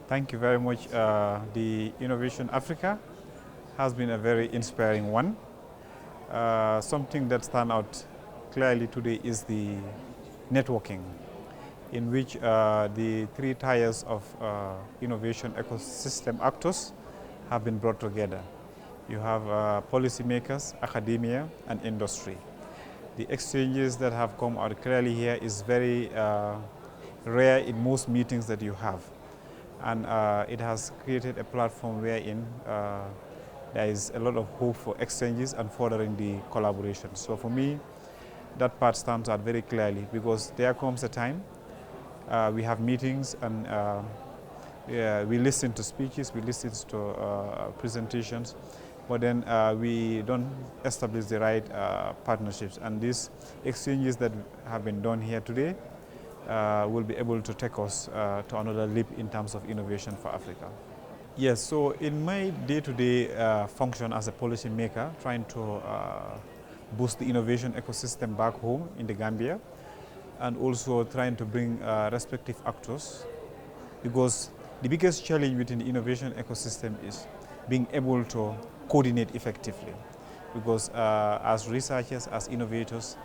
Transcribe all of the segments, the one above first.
Thank you very much. The Innovation Africa has been a very inspiring one. Something that stands out clearly today is the networking, in which the three tiers of innovation ecosystem actors have been brought together. You have policymakers, academia, and industry. The exchanges that have come out clearly here is very rare in most meetings that you have. And it has created a platform wherein there is a lot of hope for exchanges and furthering the collaboration. So for me, that part stands out very clearly, because there comes a time we have meetings and we listen to speeches, we listen to presentations, but then we don't establish the right partnerships. And these exchanges that have been done here today will be able to take us to another leap in terms of innovation for Africa. Yes, so in my day-to-day function as a policy maker, trying to boost the innovation ecosystem back home in the Gambia, and also trying to bring respective actors, because the biggest challenge within the innovation ecosystem is being able to coordinate effectively, because as researchers, as innovators,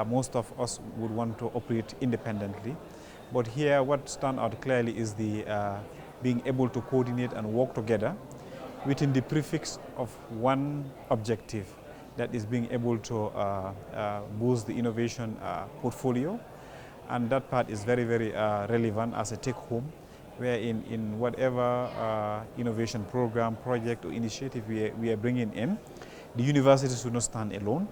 most of us would want to operate independently. But here what stands out clearly is the being able to coordinate and work together within the prefix of one objective, that is being able to boost the innovation portfolio. And that part is very, very relevant as a take-home, where in whatever innovation program, project, or initiative we are bringing in, the universities should not stand alone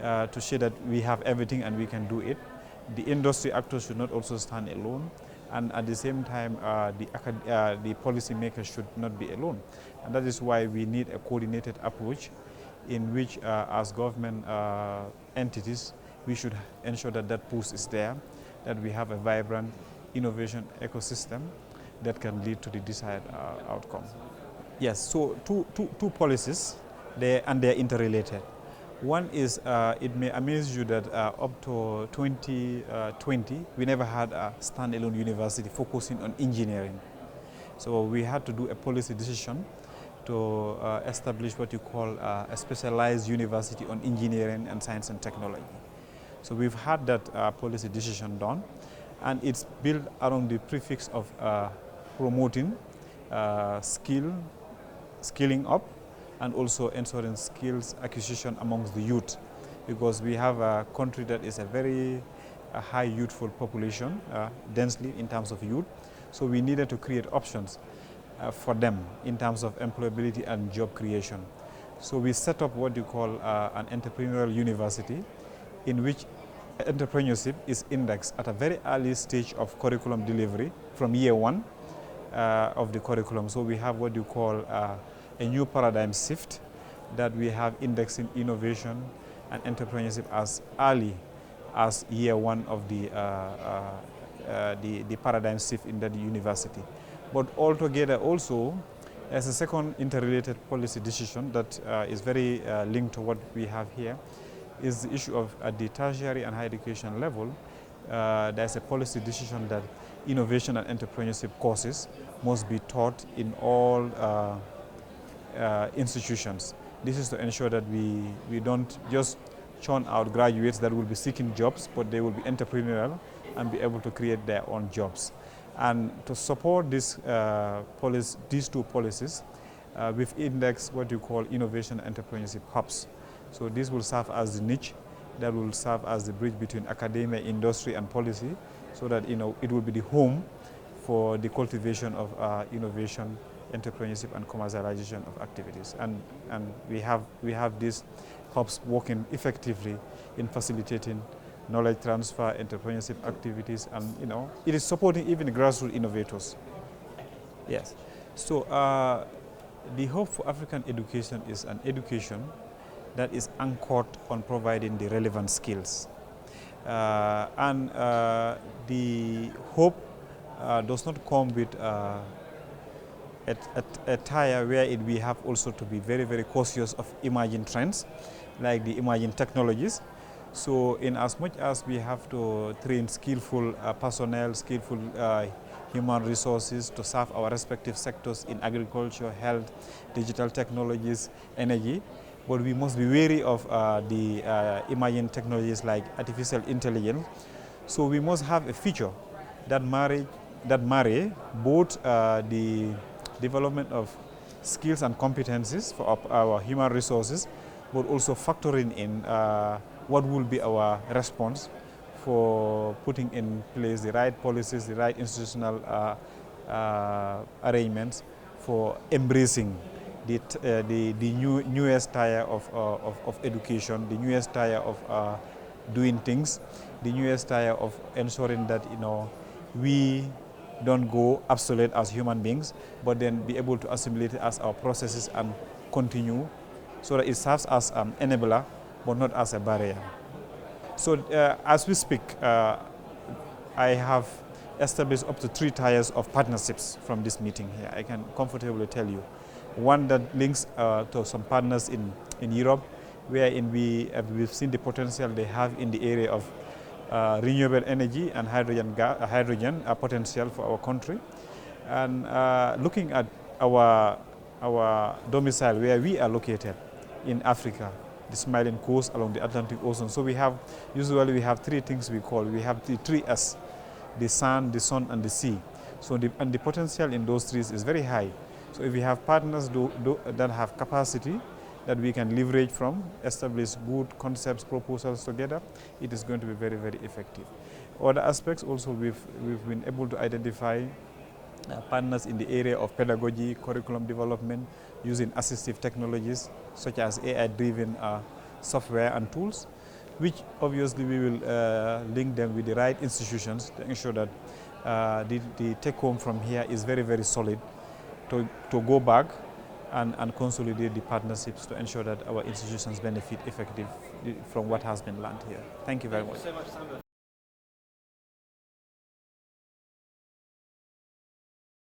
to show that we have everything and we can do it. The industry actors should not also stand alone, and at the same time the policymakers should not be alone. And that is why we need a coordinated approach, in which as government entities we should ensure that that push is there, that we have a vibrant innovation ecosystem that can lead to the desired outcome. Yes, so two policies, and they're interrelated. One is, it may amaze you that up to 2020, we never had a standalone university focusing on engineering. So we had to do a policy decision to establish what you call a specialized university on engineering and science and technology. So we've had that policy decision done, and it's built around the prefix of promoting skilling up, and also ensuring skills acquisition amongst the youth, because we have a country that is a very high youthful population, densely in terms of youth. So we needed to create options for them in terms of employability and job creation. So we set up what you call an entrepreneurial university, in which entrepreneurship is indexed at a very early stage of curriculum delivery from year one of the curriculum. So we have what you call a new paradigm shift, that we have indexing innovation and entrepreneurship as early as year one of the paradigm shift in that university. But altogether also, as a second interrelated policy decision that is very linked to what we have here, is the issue of at the tertiary and higher education level, there's a policy decision that innovation and entrepreneurship courses must be taught in all institutions. This is to ensure that we don't just churn out graduates that will be seeking jobs, but they will be entrepreneurial and be able to create their own jobs. And to support this, these two policies, we've indexed what you call innovation and entrepreneurship hubs. So this will serve as the niche that will serve as the bridge between academia, industry, and policy, so that it will be the home for the cultivation of innovation, entrepreneurship, and commercialization of activities. And we have these hubs working effectively in facilitating knowledge transfer, entrepreneurship activities, and it is supporting even grassroots innovators. Yes. So the hope for African education is an education that is anchored on providing the relevant skills. And the hope does not come with a tire where we have also to be very, very cautious of emerging trends, like the emerging technologies. So in as much as we have to train skillful personnel, skillful human resources to serve our respective sectors in agriculture, health, digital technologies, energy. But we must be wary of the emerging technologies like artificial intelligence. So we must have a future that marry both the development of skills and competencies for our human resources, but also factoring in what will be our response for putting in place the right policies, the right institutional arrangements for embracing the newest tire of education, the newest tire of doing things, the newest tire of ensuring that we don't go obsolete as human beings, but then be able to assimilate it as our processes and continue so that it serves as an enabler, but not as a barrier. So as we speak, I have established up to 3 tiers of partnerships from this meeting here. I can comfortably tell you. One that links to some partners in Europe, wherein we've seen the potential they have in the area of renewable energy and hydrogen potential for our country. And looking at our domicile where we are located in Africa, the smiling coast along the Atlantic Ocean. So usually we have 3 things we call. We have the 3 S, the sun, and the sea. So the potential in those 3 is very high. So if we have partners that have capacity that we can leverage from, establish good concepts, proposals together, it is going to be very, very effective. Other aspects also, we've been able to identify partners in the area of pedagogy, curriculum development, using assistive technologies such as AI-driven software and tools, which obviously we will link them with the right institutions to ensure that the take-home from here is very, very solid to go back and consolidate the partnerships to ensure that our institutions benefit effectively from what has been learned here. Thank you very much. Thank you so much, Samba.